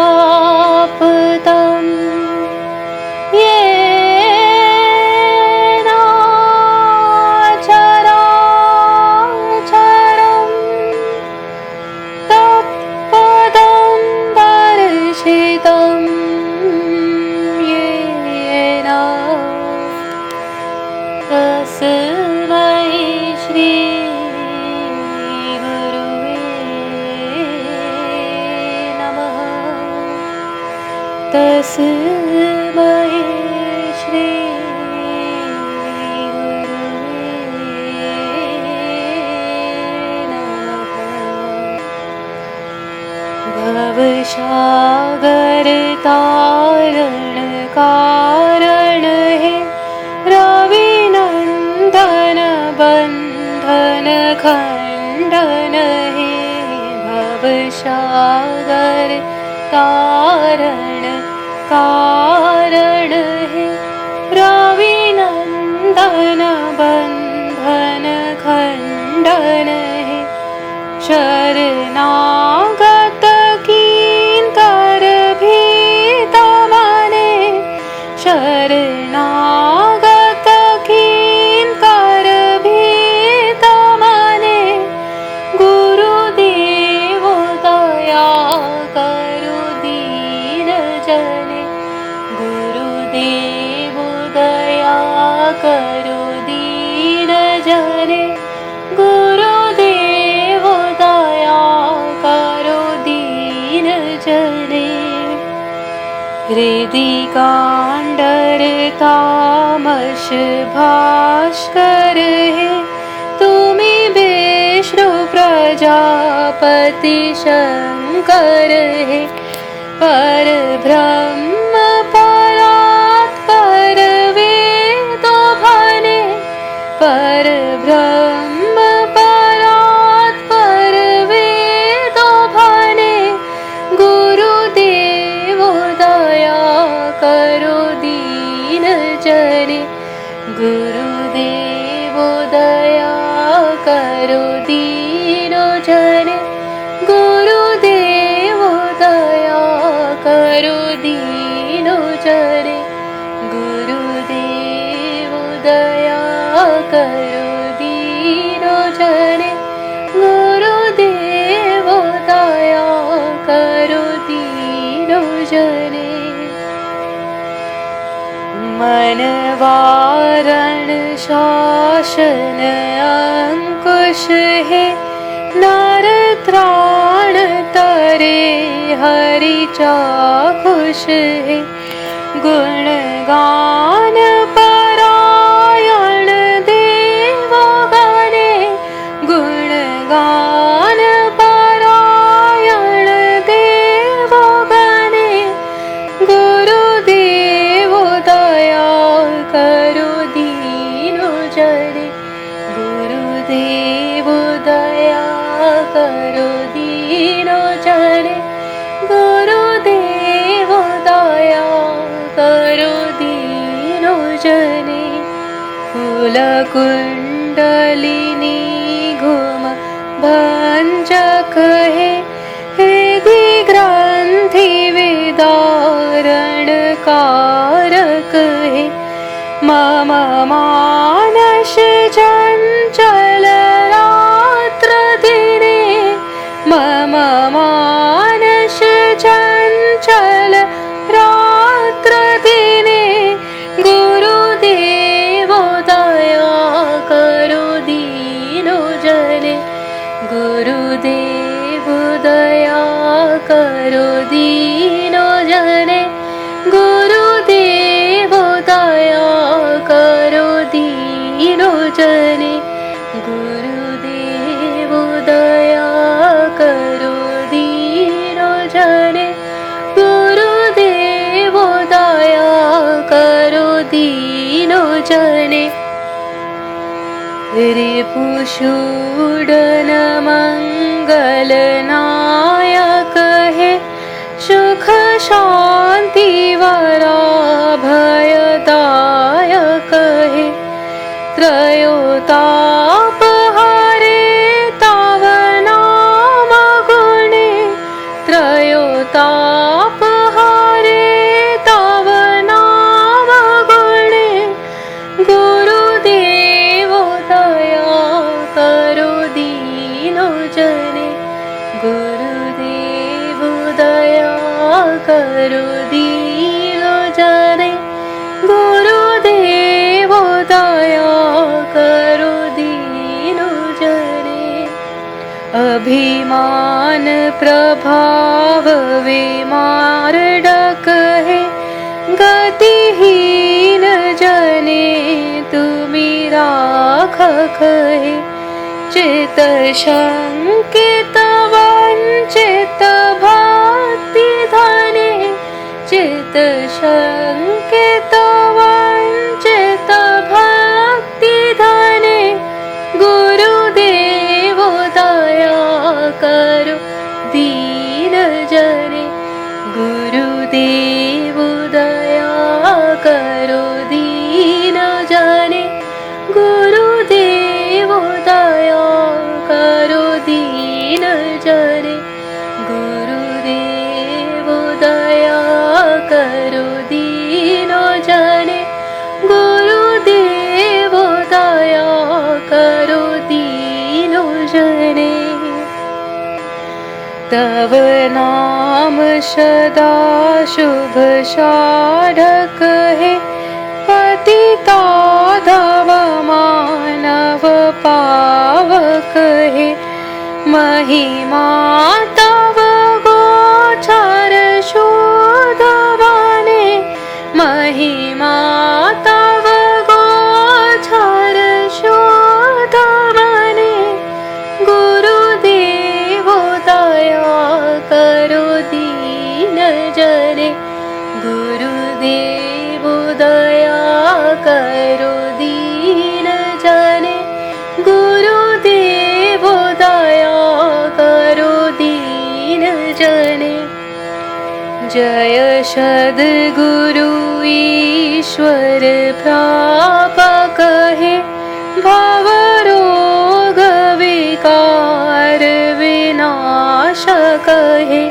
प्राप्तं येन चराचरं तत्पदं दर्शितं येन तस्मै श्री तस्मै श्री गुरुवे नमः। भवसागर तारण कारण हे रविनंदन बंधन खंडन हे भवसागर तारण कारण हे रविनंदन बंधन खंडन हे शरणागत किंकर भीत मने शरणागत किंकर भीत मने गुरुदेव दया करू दीन जने गुरुदेव दया करू दीन जने गुरुदेव दया करू दीन जने हृदि कांडर तामस भास्कर हे तुम्ही विष्णु प्रजापति शंकर हे परब्रह्म परात्पर वेदो भने परब्रह्म परात्पर वेदो भने गुरुदेव दया करो दीन जने गुरुदेव दया करो दीन जने गुरुदेव दया करो दीन जने गुरुदेव दया करो दीन जने गुरुदेव दया करो दीन जने मन वारण शासन अंकुश हे नर त्राण तरे हरि चाखुष हे गुणगान परायण देव गणे गुणगान परायण देव गणे गुरुदेव दया करो दीन जने गुरुदेव दया करो दीन जने गुरुदेव दया करो दीन जने कुलकुंडलिनी घुम भंजक हे हृदि ग्रंथि विदारण कारक हे मम मानस चंचल रात्र दिने मम मानस चंचल रात्र दिने गुरुदेव दया करो दीन जने गुरुदेव दया करो दीन जने गुरुदेव दया करो दीन जने गुरुदेव दया करो दीन जने गुरुदेव दया करो दीन जने रिपुषूडन मंगल नायक हे सुख शांति वरा भयदायक हे त्रयोताप हरे तव नाम गुणे त्रयोताप करो दीन जने गुरुदेव दया करो दीन जने अभिमान प्रभाव विमार डकहे गतिहीन जने तुमी राख कहे चित शंकित वंचित भक्ति धने चित शंकित वंचित भक्ति धने गुरुदेव दया करो दीन जने गुरुदेव दया करो दीन जने गुरुदेव दया करो दीन जने गुरुदेव दया करो दीन जने गुरुदेव दया करो दीन जने तव नाम सदा शुभ साधक है पतिता धव मानव पावक है महिमा तव गोचर शोधवाने महिमा तव गोचर शोधवाने गुरुदेव दया करो दीन जने गुरुदेव दया करो दीन जने गुरुदेव दया करो दीन जने जय सद्गुरु ईश्वर प्रापक है भवरोग विकार विनाशक है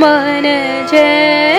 मन जय